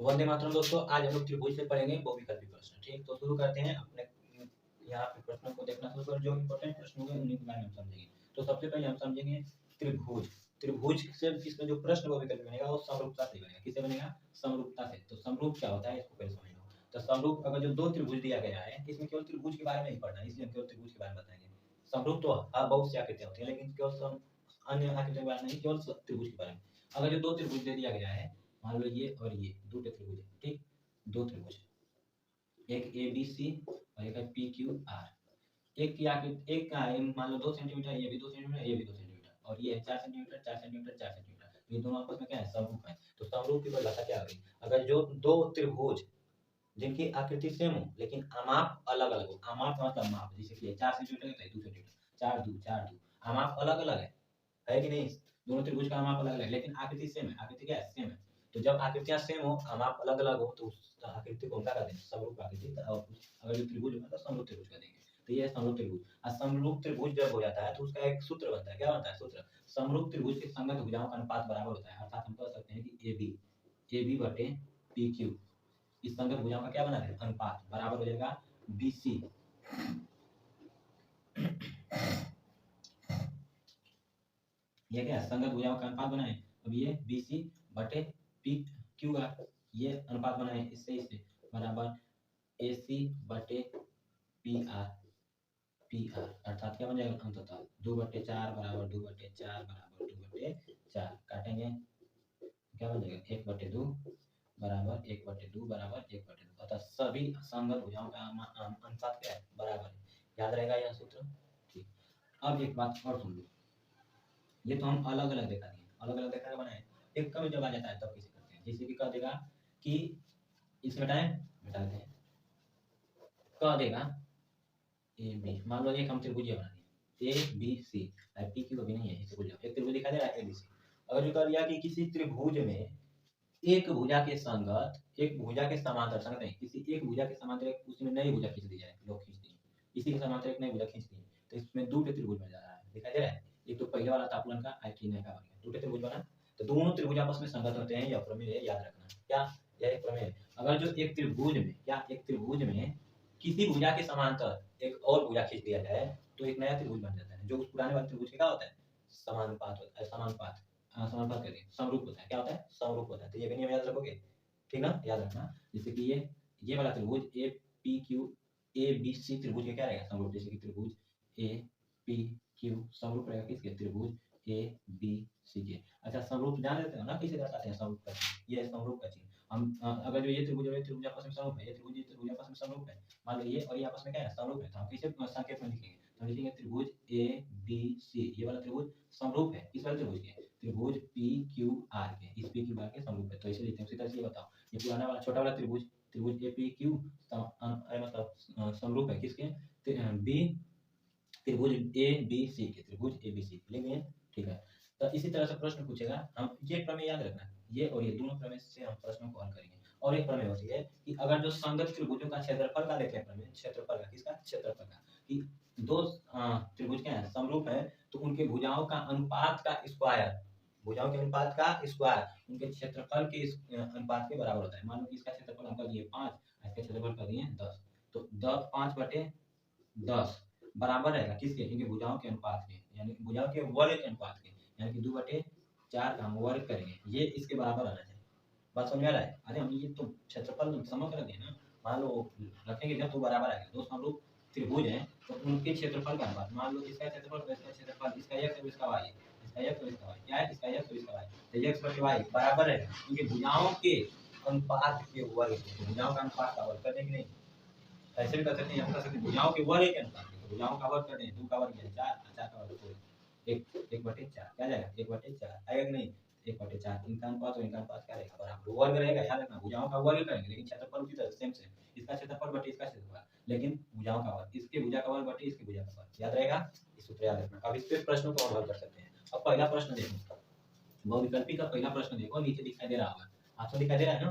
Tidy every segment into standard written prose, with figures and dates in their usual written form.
तो वंदे मातरम दोस्तों, आज हम लोग त्रिभुज से पढ़ेंगे बहुविकल्पी प्रश्न। ठीक, तो शुरू करते हैं अपने यहाँ पे प्रश्नों को देखना शुरू कर। जो इंपॉर्टेंट प्रश्न होंगे उन्हीं के बारे में हम समझेंगे। तो सबसे पहले हम समझेंगे त्रिभुज। त्रिभुज से इसमें जो प्रश्न बहुविकल्पी बनेगा वो समरूपता से बनेगा। किससे बनेगा? समरूपता से। तो समरूप क्या होता है इसको पहले समझ लो। तो समरूप, अगर जो दो त्रिभुज दिया गया है, इसमें केवल त्रिभुज के बारे में ही पढ़ना है, इसलिए हम केवल त्रिभुज के बारे में बताएंगे। समरूप तो बहुत सी आकृतियां होती है, लेकिन केवल अन्य आकृतियों के बारे में नहीं, केवल त्रिभुज के बारे में। अगर जो दो त्रिभुज दे दिया गया है, मान लो ये और ये दो त्रिभुज है, ठीक, दो त्रिभुज, एक ए बी सी और एक है पी क्यू आर। एक की आकृति, एक का है मान लो 2 सेंटीमीटर, ये भी 2 सेंटीमीटर, ये भी 2 सेंटीमीटर, और ये है 4 सेंटीमीटर, 4 सेंटीमीटर, 4 सेंटीमीटर। ये दोनों आपस में क्या है? समरूप है। तो समरूप की परिभाषा क्या होगी? अगर जो दो त्रिभुज जिनकी आकृति सेम हो लेकिन आमाप अलग अलग हो, आमाप का मतलब माप, जैसे कि 4 सेंटीमीटर है 2 सेंटीमीटर, 4 2, आमाप अलग अलग है कि नहीं? दोनों त्रिभुज का आमाप अलग अलग है, लेकिन आकृति सेम है। आकृति क्या है? सेम है। तो जब आकृतियां सेम हो, आमाप अलग अलग हो, तो उस आकृति को क्या कहते हैं? समरूप आकृति। और अगर जो त्रिभुज होगा तो समरूप त्रिभुज कह देंगे। तो ये है समरूप त्रिभुज। और समरूप त्रिभुज जब हो जाता है तो उसका एक सूत्र बनता है। क्या बनता है सूत्र? समरूप त्रिभुज के संगत भुजाओं का अनुपात बराबर होता है। अर्थात हम कह सकते हैं कि ए बी बटे पी क्यू, इस संगत भुजाओं का क्या बना है? अनुपात बराबर हो जाएगा बी सी। ये क्या है? संगत भुजाओं का अनुपात बनाए। अब ये बी सी बटे पी क्यू आर, ये अनुपात बनाए इससे इससे, बराबर ए सी बटे पी आर, अर्थात क्या बन जाएगा? अंततः 2/4 बराबर 2/4 बराबर 2/4 काटेंगे, क्या बन जाएगा? 1/2 बराबर 1/2 बराबर 1/2। अतः सभी संगत भुजाओं का अनुपात क्या है? बराबर है। याद रहेगा यह सूत्र? ठीक। अब एक बात और सुन लो, ये तो हम अलग अलग देखा दिए, अलग अलग देखा बनाए। एक कम जब आ जाता है तब कैसे करते हैं? जैसे कि कह देगा कि इसे हटाएं, हटा देते हैं, कह देगा ए बी, मान लो एक हम त्रिभुज बना दिए A B C, P Q अभी नहीं है, इसे भूल जाओ। एक त्रिभुज दिखा दे रहा है ए बी सी। अगर जो कह दिया कि किसी त्रिभुज में एक भुजा के संगत, एक भुजा के समांतर, संगत नहीं, किसी एक भुजा के समांतर एक उसमें नई भुजा खींच दी जाए, लोग खींच दी, इसी के समांतर एक नई भुजा खींच दी, तो इसमें दो त्रिभुज बन जा रहा है। दिखाई दे रहा है? एक तो पहले वाला तापलन का, आयतीन का बन गया, दो त्रिभुज बना। तो दोनों त्रिभुज आपस में संगत होते हैं, यह प्रमेय है, याद रखना। क्या? यह एक प्रमेय है। अगर जो एक त्रिभुज में, क्या एक त्रिभुज में किसी भुजा के समांतर एक और भुजा खींच दिया जाए तो एक नया त्रिभुज बन जाता है, जो उस पुराने वाले त्रिभुज के क्या होता है? समानुपात होता है, समानुपात, समानुपात करिए, समरूप होता है। क्या होता है? समरूप होता है। तो ये भी नियम याद रखोगे, ठीक ना? याद रखना। जैसे कि ये वाला त्रिभुज A P Q, A B C त्रिभुज के क्या रहेगा? समरूप। जैसे कि त्रिभुज ए पी क्यू समरूप रहेगा किसके? त्रिभुज ए बी सी के। अच्छा, समरूप जान लेते हो ना कैसे दर्शाते हैं समरूप का चिन्ह? ये समरूप का चिन्ह। हम अगर जो ये त्रिभुज और ये त्रिभुज आपस में समरूप है, ये त्रिभुज आपस में समरूप है, मान लो ये और ये आपस में क्या है? समरूप है, तो हम कैसे संकेत में लिखेंगे? तो लिखेंगे त्रिभुज ए बी सी, ये वाला त्रिभुज समरूप है इस वाले त्रिभुज के, त्रिभुज पी क्यू आर के, इस पी क्यू आर के समरूप है। तो इसे लिखते हैं। उसी तरह से ये बताओ, ये पुराना वाला छोटा वाला त्रिभुज, त्रिभुज ए पी क्यू मतलब समरूप है किसके? बी, त्रिभुज ए बी सी के, त्रिभुज ए बी सी लिखेंगे, ठीक है। तो इसी तरह से प्रश्न पूछेगा, हम ये प्रमेय याद रखना, ये और ये दोनों प्रमेय से हम प्रश्नों को हल करेंगे। और एक प्रमेय होती है कि अगर जो संगत त्रिभुजों का क्षेत्रफल का देखें प्रमेय, क्षेत्रफल का, किसका? क्षेत्रफल का, कि दो त्रिभुज क्या है? समरूप है, तो उनके भुजाओं का अनुपात का स्क्वायर, भुजाओं के अनुपात का स्क्वायर उनके क्षेत्रफल के अनुपात के बराबर होता है। मान लो कि इसका क्षेत्रफल हम कर दिए 5, इसका क्षेत्रफल कर दिए 10, तो 5/10 बराबर रहेगा किसके? इनके भुजाओं के अनुपात के, यानी भुजाओं के वर्ग के अनुपात के, यानी कि 2/4 का हम वर्ग करेंगे, ये इसके बराबर आना चाहिए। बात समझ में आ रहा है? अरे हम ये तो क्षेत्रफल समझ रहे हैं ना, मान लो रखेंगे जब तो बराबर आएगा। दोस्तों हम लोग त्रिभुज हैं तो उनके क्षेत्रफल का अनुपात, मान लो इसका क्षेत्रफल, इसका क्षेत्रफल, इसका x और इसका y, इसका x और इसका y, क्या है? इसका x और इसका y, तो x/y बराबर है इनके भुजाओं के अनुपात के वर्ग के, भुजाओं का अनुपात का वर्ग करने की नहीं, ऐसे भी कर सकते हैं, यहाँ कर सकते हैं भुजाओं के वर्ग के अनुपात, भुजाओं का वर्ग कर दें, 2 का वर्ग है 4, 4 का वर्ग 4, 1/4 क्या जाएगा? 1/4 आएगा कि नहीं? 1/4, इनका अनुपात और इनका अनुपात क्या रहेगा? बराबर, वर्ग रहेगा, याद रखना। भुजाओं का वर्ग करेंगे लेकिन क्षेत्रफल उसी तरह सेम, इसका क्षेत्रफल बटे इसका क्षेत्रफल, लेकिन भुजाओं का वर्ग, इसके भुजा का वर्ग बटे इसके भुजा का वर्ग, याद रहेगा? इस सूत्र याद रखना। अब इस पे प्रश्नों को हल कर सकते हैं। अब पहला प्रश्न देखो, बहुविकल्पी का पहला प्रश्न देखो, नीचे दिखाई दे रहा होगा, आपको दिखाई दे रहा है ना?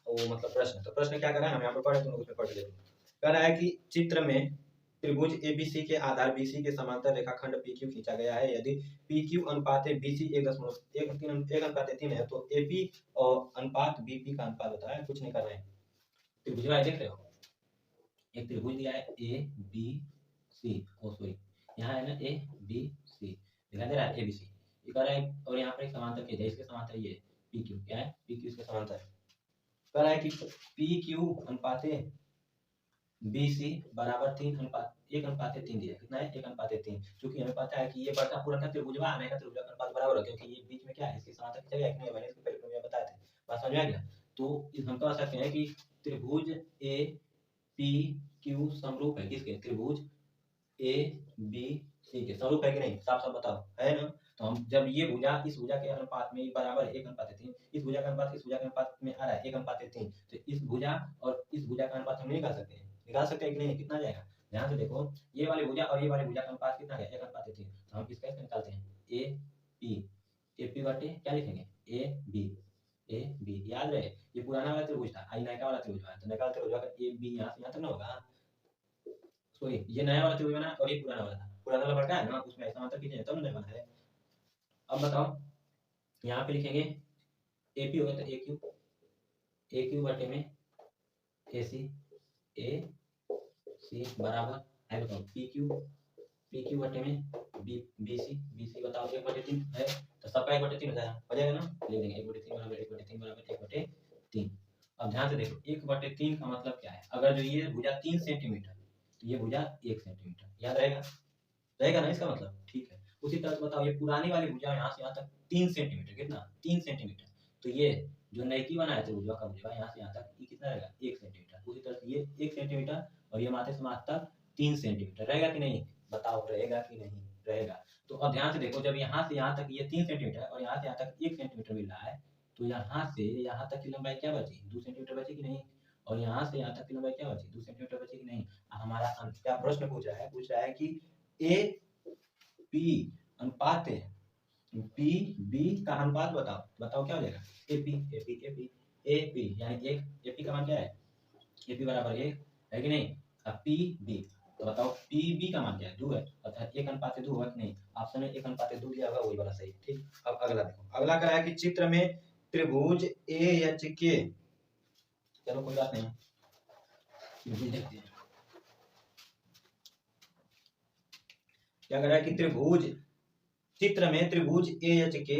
वो मतलब प्रश्न, तो प्रश्न क्या कर रहा है, हम यहाँ पर पढ़े तो उसमें पढ़ लेते हैं। कह रहा है कि चित्र में त्रिभुज एबीसी के आधार बीसी के समांतर रेखाखंड पीक्यू खींचा गया है। यदि पीक्यू अनुपात बीसी 1.3 है तो एपी और अनुपात बीपी का अनुपात होता है। कुछ नहीं करना है। त्रिभुज देख रहे हो, एक त्रिभुज दिया है ए बी सी, सॉरी यहाँ है ना ए बी सी दिखाई दे रहा है, ए बी सी ये कर रहा है, और यहाँ पर एक समांतर खींचा, इसके समांतर ये पी क्यू, क्या है पी क्यू इसके समांतर है। कह रहा है कि पी क्यू अनुपात बी सी बराबर 1:3 दिया, कितना है 1:3। चूंकि हमें पता है कि ये बड़का पूरा का त्रिभुजवा आने का त्रिभुज का अनुपात बराबर है, क्योंकि ये बीच में क्या है इसके समांतर खींचा गया, नहीं मैंने इसको पहले बताया था, बात समझ में आ गया। तो हम कह सकते हैं कि त्रिभुज ए पी क्यू समरूप है किसके, त्रिभुज ए बी सी के समरूप है कि नहीं, साफ साफ बताओ, है ना। तो हम जब ये भुजा इस भुजा के अनुपात में बराबर 1:3, इस भुजा का अनुपात इस भुजा के अनुपात में आ रहा है 1:3, तो इस भुजा और इस भुजा का अनुपात हम नहीं निकाल सकते हैं, निकाल सकते हैं कि नहीं, कितना जाएगा, ध्यान से देखो, ये वाली भुजा और ये वाली भुजा का अनुपात कितना है 1:3, तो हम इसका निकालते हैं ए पी बटे क्या लिखेंगे ए बी, याद रहे ये पुराना वाला त्रिभुज था, आई नया वाला त्रिभुज है, तो नया वाला त्रिभुज का ए बी यहाँ से यहाँ तक ना होगा, सॉरी ये नया वाला त्रिभुज बना और ये पुराना वाला था, पुराना वाला बड़का है ना, उसमें ऐसा मतलब कीजिए तब नया बना है। अब बताओ यहाँ पे लिखेंगे ए पी होगा तो ए क्यू बटे में ए सी बराबर है, बताओ पी क्यू बटे में बी सी बताओ 1/3 है, तो सबका 1/3 हो जाएगा ना, लिख देंगे 1/3 बराबर 1/3 बराबर 1/3। अब ध्यान से देखो 1/3 का मतलब क्या है, अगर जो ये भुजा 3 सेंटीमीटर तो ये भुजा 1 सेंटीमीटर, याद रहेगा ना इसका मतलब, ठीक है। उसी तरह से बताओ ये पुरानी वाली भुजा यहाँ से यहाँ तक 3 सेंटीमीटर, कितना 3 सेंटीमीटर, तो ये जो नैकी बना है त्रिभुजा का भुजा यहाँ से यहाँ तक ये कितना रहेगा 1 सेंटीमीटर, उसी तरह से ये 1 सेंटीमीटर और ये माथे से माथे तक 3 सेंटीमीटर रहेगा कि नहीं, बताओ रहेगा कि नहीं रहेगा। तो अब ध्यान से देखो जब यहाँ से यहाँ तक ये 3 सेंटीमीटर और यहाँ से यहाँ तक 1 सेंटीमीटर मिल रहा है, तो यहाँ से यहाँ तक की लंबाई क्या बची 2 सेंटीमीटर बची कि नहीं, और यहाँ से यहाँ तक की लंबाई क्या बची 2 सेंटीमीटर बची कि नहीं। हमारा क्या प्रश्न पूछ रहा है कि ए पी अनुपात पी बी का अनुपात बताओ क्या हो जाएगा ए पी यानी एक ए पी का मान क्या है ए पी बराबर 1 है कि नहीं, अब पी बी तो बताओ पी बी का मान क्या है 2 है, अर्थात 1:2 होगा कि नहीं, ऑप्शन में 1:2 दिया होगा वही वाला सही, ठीक। अब अगला देखो, अगला कह रहा है कि चित्र में त्रिभुज ए एच के, चलो कोई बात नहीं देखते हैं क्या कह रहा है कि चित्र में त्रिभुज ए एच के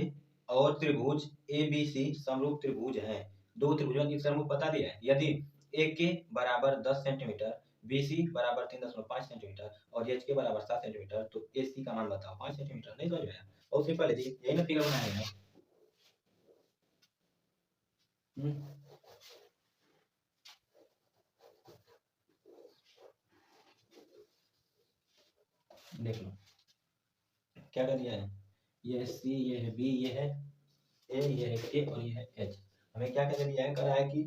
और त्रिभुज ए बी सी समरूप त्रिभुज हैं, दो त्रिभुजों की समरूप बता दिया है। यदि ए के बराबर 10 सेंटीमीटर, बी सी बराबर 3.5 सेंटीमीटर और एच के बराबर 7 सेंटीमीटर, तो ए सी का मान बताओ 5 सेंटीमीटर, नहीं समझ में आया, बहुत सिंपल है जी, यही ना फिगर बनाया है। देख लो क्या कर दिया है, ये सी ये है बी ये है ए ये है के और ये है एच, हमें क्या कर दिया है, कर रहा है कि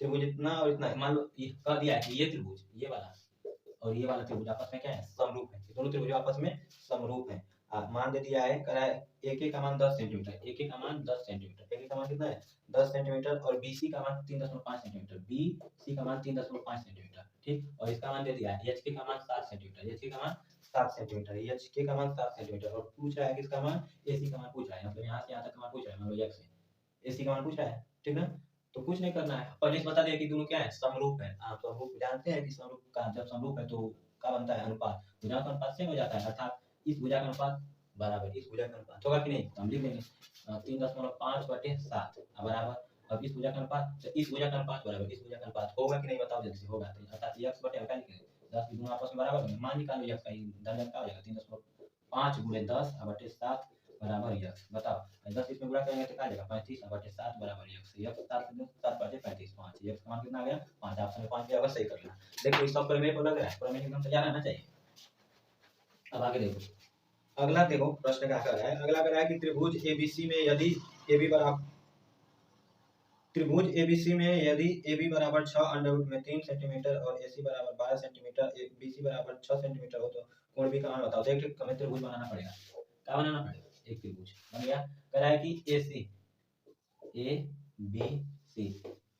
त्रिभुज इतना और इतना, मान लो ये कह दिया है कि ये त्रिभुज ये वाला और ये वाला त्रिभुज आपस में क्या है समरूप है, दोनों त्रिभुज आपस में समरूप है। मान दे दिया है, कह रहा है ए के का मान 10 सेंटीमीटर, ए के का मान 10 सेंटीमीटर, ए के का मान कितना है 10 सेंटीमीटर और बी सी का मान 3.5 सेंटीमीटर, बी सी का मान 3.5 सेंटीमीटर, ठीक। और इसका मान दे दिया है एच के का मान 7 सेंटीमीटर, एच के का मान 7 सेंटीमीटर, एच के का मान 7 सेंटीमीटर, और पूछ रहा है किसका मान ए सी का मान पूछ रहा है, मतलब यहाँ से यहाँ तक का मान पूछ रहा है, मान लो एक्स से ए सी का मान पूछ रहा है, ठीक ना। तो कुछ नहीं करना है, पहले से बता दिया कि दोनों क्या है समरूप है, आप समरूप जानते हैं कि समरूप का जब समरूप है तो क्या बनता है अनुपात, भुजा का अनुपात सेम हो जाता है, अर्थात इस भुजा का अनुपात बराबर इस भुजा का अनुपात होगा कि नहीं, तो हम लिख देंगे 3.5/7 बराबर, अब इस भुजा का अनुपात तो इस भुजा का अनुपात बराबर इस भुजा का अनुपात होगा कि नहीं बताओ जल्दी से, होगा, तो अर्थात x बटे हल्का लिखेंगे 10 की दोनों आपस में बराबर है, मान निकालो x का दर्जन क्या हो जाएगा 3.5 × 10/7 बराबर x, बताओ 10 इसमें गुणा करेंगे तो क्या आ जाएगा 35/7 बराबर x, x 7 बटे 35 5, x का मान कितना आ गया 5, ऑप्शन में 5 दिया होगा, सही कर लेना। देखो इस सब पर मेरे को लग रहा है पूरा में एकदम तैयार रहना चाहिए। अब आगे देखो, अगला देखो प्रश्न क्या कर रहा है, अगला कर रहा है कि त्रिभुज एबीसी में यदि AB बराबर त्रिभुज एबीसी में यदि AB बराबर 6√3 सेंटीमीटर और AC बराबर 12 सेंटीमीटर, BC बराबर 6 सेंटीमीटर हो तो कोण B का मान बताओ। तो एक हमें त्रिभुज बनाना पड़ेगा, क्या बनाना पड़ेगा, एक त्रिभुज बन गया, कह रहा है कि AC ABC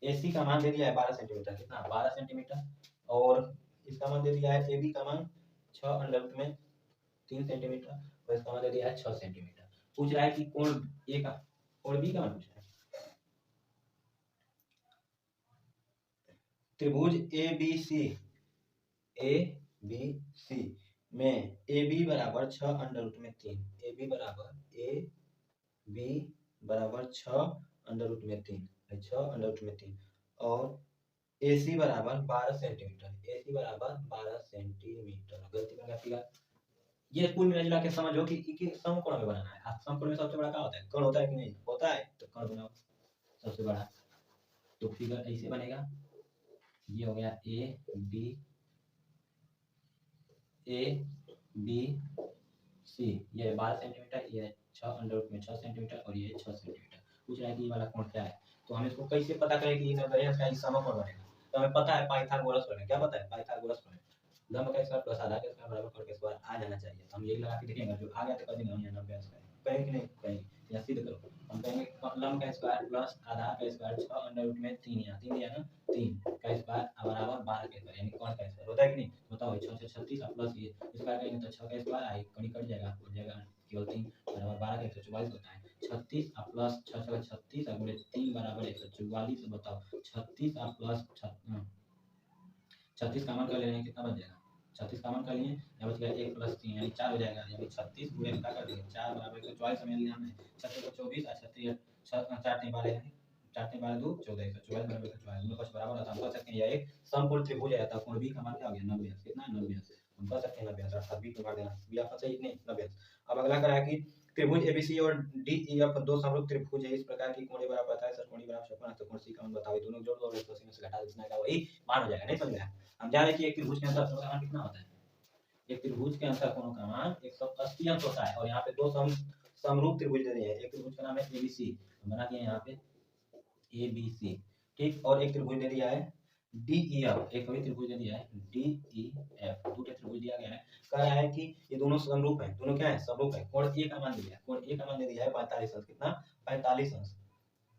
AC का मान दे दिया है 12 सेंटीमीटर, कितना 12 सेंटीमीटर, और इसका मान दे दिया है ए बी का मान 6√3 सेंटीमीटर और इसका मान दे दिया है 6 सेंटीमीटर। पूछ रहा है कि कोण ए का कोण बी का मान पूछ रहा है। त्रिभुज ए बी सी में ए बी बराबर 6√3 ए बी बराबर 6√3 और ए सी बराबर 12 सेंटीमीटर गलती कर गया। ये कुल मिला जुला के समझो कि समकोण में बनाना है। आप समकोण में सबसे बड़ा क्या होता है? कोण होता है कि नहीं होता है? तो कोण बनाओ सबसे बड़ा। तो फिगर ऐसे बनेगा, ये हो गया ए बी सी, ये 12 सेंटीमीटर, ये 6 सेंटीमीटर और ये 6 सेंटीमीटर। पूछ रहा है कि ये वाला कोण क्या है, तो हम इसको कैसे पता करें कि नगरिया का समकोण बनेगा? तो हमें पता है पाइथागोरस प्रमेय। क्या पता है? पाइथागोरस प्रमेय। लंब का स्क्वायर प्लस आधा का स्क्वायर बराबर कोण का स्क्वायर आ जाना चाहिए। हम यही लगा के देखेंगे, जो आ गया तो कर देंगे। हम यहाँ 90 स्क्वायर कहेंगे कि नहीं कहेंगे, या सिद्ध करो। हम कहेंगे लंब का स्क्वायर प्लस आधा का स्क्वायर 6√3 यहाँ 3 दिया ना, 3 का स्क्वायर बराबर 12 का स्क्वायर, यानी कोण का स्क्वायर होता है कि नहीं? बताओ 6 से 36 प्लस ये स्क्वायर करेंगे तो 6 का स्क्वायर आई कड़ी कट जाएगा, हो जाएगा केवल 3 बराबर 12 का 144 होता है। 36 प्लस 6 36 गुणे 3 बराबर 144। बताओ 36 प्लस 36 का मान कर लेंगे, कितना बच जाएगा? 36 का मान कर लिए, यहाँ बच गया 1 प्लस 3 यानी 4 हो जाएगा। यानी 36 गुणे क्या कर देंगे 4 बराबर 144 समझ लिया हमने। 36 को 24 और 36 4 3 12 2 14 144 बराबर 144 दोनों पक्ष बराबर होता है। हम कह सकते हैं यह एक समकोण त्रिभुज है। कोण बी का मान क्या हो गया 90 अंश। कितना 90 अंश? हम कह सकते हैं 90 अंश, अर्थात बी को मार देना। बी आपका सही नहीं 90 अंश। अब अगला करा है कि त्रिभुज एबीसी और डीईएफ दो समरूप त्रिभुज है। इस प्रकार की कोण बराबर पता है सर, कोण बराबर 56 तो कोण सी का मान बताओ। दोनों जोड़ दो और 180 में से घटा देना है, वही मान हो जाएगा। नहीं समझ में आया? हम जान रहे हैं कि एक त्रिभुज के अंदर कोण का मान कितना होता है। एक त्रिभुज के अंदर कोण का मान 180 अंश होता है। और यहाँ पे दो समरूप त्रिभुज दे दिए हैं। एक त्रिभुज का नाम है एबीसी, बना दिए यहाँ पे एबीसी, ठीक। और एक त्रिभुज दे दिया है डीईएफ, एक और त्रिभुज दे दिया है डीईएफ। दो त्रिभुज दिया गया है। कह रहा है कि ये दोनों समरूप हैं। दोनों क्या है? समरूप है। कोण ए का मान दिया है, कोण ए का मान दे दिया है 45 अंश। कितना? 45 अंश।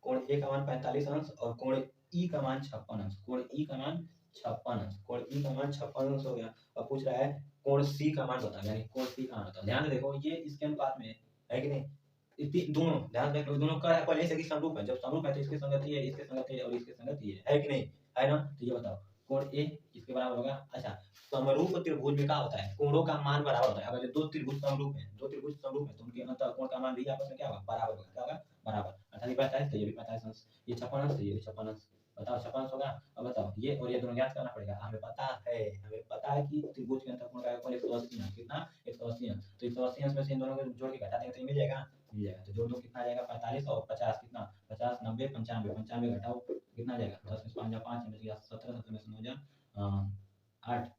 कोण ए का मान 45 अंश और कोण ई का मान 56 अंश। कोण ई का मान 56 अंश, कोण ई का मान 56 अंश हो गया। अब पूछ रहा है कोण सी का मान बताओ, यानी कोण सी का मान बताओ। ध्यान से देखो, ये इसके अनुपात में है कि नहीं? दोनों ध्यान रखो, दोनों का पहले से ही समरूप है। जब समरूप है तो इसके संगति है, इसके संगति है और इसके संगति है कि नहीं? है ना? तो ये बताओ कोण ए इसके बराबर होगा। अच्छा, समरूप त्रिभुज में क्या होता है? कोणों का मान बराबर होता है। अगर दो त्रिभुज समरूप है तो उनके अंतर कोण का मान भी आपस में क्या होगा? बराबर होगा। क्या होगा? बराबर। अर्थात ये 45 तो ये भी 45 अंश, ये 56 अंश तो ये भी 56 अंश। बताओ 56 अंश होगा। अब बताओ ये और ये दोनों ज्ञात करना पड़ेगा। हमें पता है कि त्रिभुज के अंतर कोण का कोण 180 अंश। कितना? 180 अंश। तो 180 अंश में से इन दोनों को जोड़ के घटा देंगे तो मिल जाएगा। तो जोड़ दो, कितना आ जाएगा? 45 और 50 कितना? 50 90 95 95 घटाओ कितना आ जाएगा? 10 में से 5 जा 5 बच गया 17, 17 में से 9 जा 8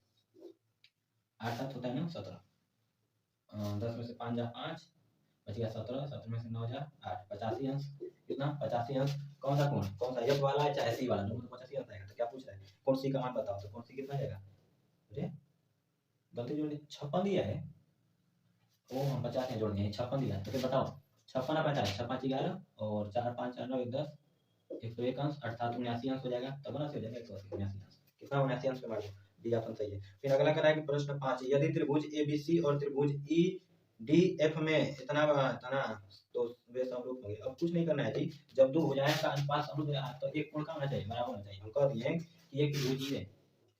8 7 होता है ना 17। 10 में से 5 जा 5 बच गया 17, 17 में से 9 जा 8 85 अंश। कितना? 85 अंश। कौन सा कोण? कौन सा? एफ वाला है चाहे सी वाला, दोनों में 85 अंश आएगा। तो क्या पूछ रहा है? कोण सी का मान बताओ। तो कोण सी कितना जाएगा? अरे गलती जोड़ दी, 56 दिया है। ओ हम 50 ने जोड़ दिए, 56 दिया है। तो फिर बताओ 56 और 45, 56 11 और 4 5 4 9 1 10 101 अंश, अर्थात 79 अंश हो जाएगा। तब ना से हो जाएगा 180 79 अंश। कितना? 79 अंश में मार दो, डी ऑप्शन सही है। फिर अगला करा है कि प्रश्न 5, यदि त्रिभुज एबीसी और त्रिभुज ईडीएफ में इतना तो वे समरूप होंगे। अब कुछ नहीं करना है जी, जब दो भुजाएं का अनुपात समरूप है तो एक कोण का होना चाहिए? बराबर होना चाहिए। हम कह दिए कि एक त्रिभुज है,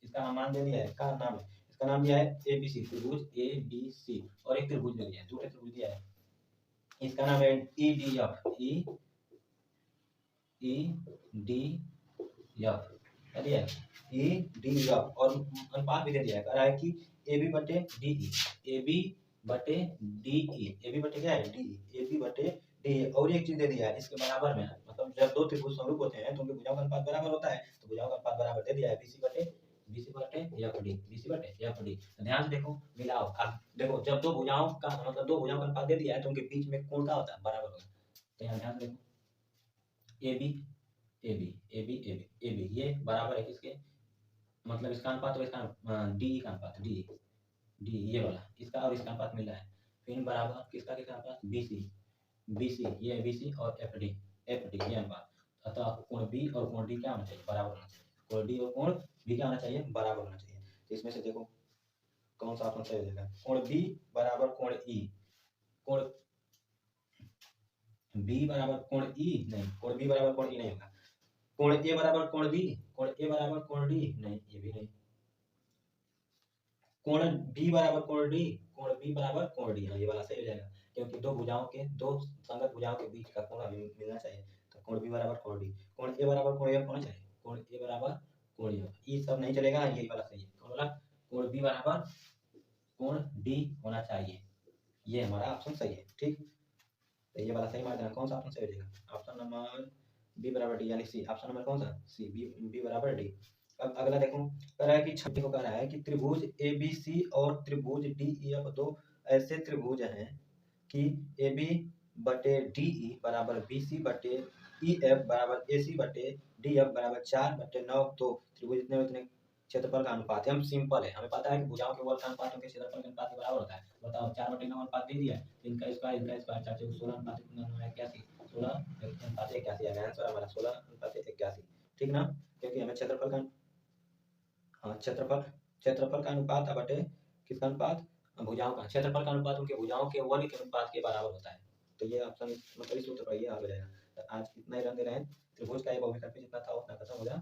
इसका मान दे दिया है, क्या नाम है? इसका नाम दिया है एबीसी, त्रिभुज एबीसी। और एक त्रिभुज दे दिया है, दूसरा त्रिभुज दिया है, इसका नाम है ईडीएफ, ईडीएफ और अनुपात भी दे दिया है। कह रहा है कि एबी बटे डीई, एबी बटे डीई, एबी बटे क्या है? डीई, एबी बटे डीई। और एक चीज दे दिया है इसके बराबर में, मतलब जब दो त्रिभुज समरूप होते हैं तो उनके भुजाओं का अनुपात बराबर होता है। तो भुजाओं का अनुपात बराबर दे दिया है, बीसी बटे एफ डी। ध्यान से देखो, मिलाओ। अब देखो जब दो भुजाओं का मतलब दो भुजाओं का अनुपात दे दिया है तो उनके बीच में कोण का होता है? बराबर होगा। तो यहाँ ध्यान से देखो, एबी ये बराबर है किसके? मतलब इसका अनुपात और इसका डी का अनुपात, डी ये वाला, इसका और इसका अनुपात मिल रहा है। फिर बराबर किसका अनुपात? बीसी ये बीसी और एफ डी ये अनुपात। अतः कोण बी और कोण डी क्या होना चाहिए? बराबर होना चाहिए। कोण डी और कोण बी क्या होना चाहिए? बराबर होना चाहिए। इसमें से देखो कौन सा ऑप्शन सही हो जाएगा। कोण बी बराबर कोण ई, कोण बी बराबर कोण ई नहीं, कोण बी बराबर कोण ई नहीं होगा। कोण ए बराबर कोण बी, कोण ए बराबर कोण डी नहीं, ये भी नहीं। कोण बी बराबर कोण डी, कोण बी बराबर कोण डी, हाँ ये वाला सही हो जाएगा, क्योंकि दो संगत भुजाओं के बीच का कोण हमें मिलना चाहिए। तो कोण बी बराबर कोण डी, कोण ए बराबर कोण एफ होना चाहिए, कोण ए बराबर कोण एफ, ये सब नहीं चलेगा, यही वाला सही है। कौन वाला? कोण बी बराबर कोण डी होना चाहिए, ये हमारा ऑप्शन सही है। ठीक, तो ये वाला सही मार देना। कौन सा ऑप्शन सही हो जाएगा? ऑप्शन नंबर बी बराबर डी, यानी सी। ऑप्शन नंबर कौन सा? सी, बी बराबर डी। अब अगला देखो, कह रहा है कि छठे को कह रहा है कि त्रिभुज ए बी सी और त्रिभुज डी ई एफ दो ऐसे त्रिभुज हैं कि ए बी बटे डी ई बराबर बी सी बटे ई एफ बराबर ए सी बटे डी एफ बराबर 4/9। तो त्रिभुज इतने उतने क्षेत्रफल का अनुपात है। हम सिंपल है, हमें पता है कि भुजाओं के वर्ग का अनुपात उनके क्षेत्रफल के अनुपात के बराबर होता है। बताओ 4/9 अनुपात दे दिया, इनका स्क्वायर 4 से 16 अनुपात 81, 16 अनुपात 81 आएगा आंसर हमारा, 16 अनुपात 81। ठीक ना, क्योंकि हमें क्षेत्रफल का क्षेत्रफल का अनुपात बटे किसका अनुपात? भुजाओं का। क्षेत्रफल का अनुपात उनके भुजाओं के वर्ग के अनुपात के बराबर होता है। तो ये ऑप्शन मतलब इस सूत्र पर ये आ जाएगा। तो आज इतना ही रन दे रहे हैं। त्रिभुज का ये बहुविकल्पी जितना था उतना खत्म हो गया।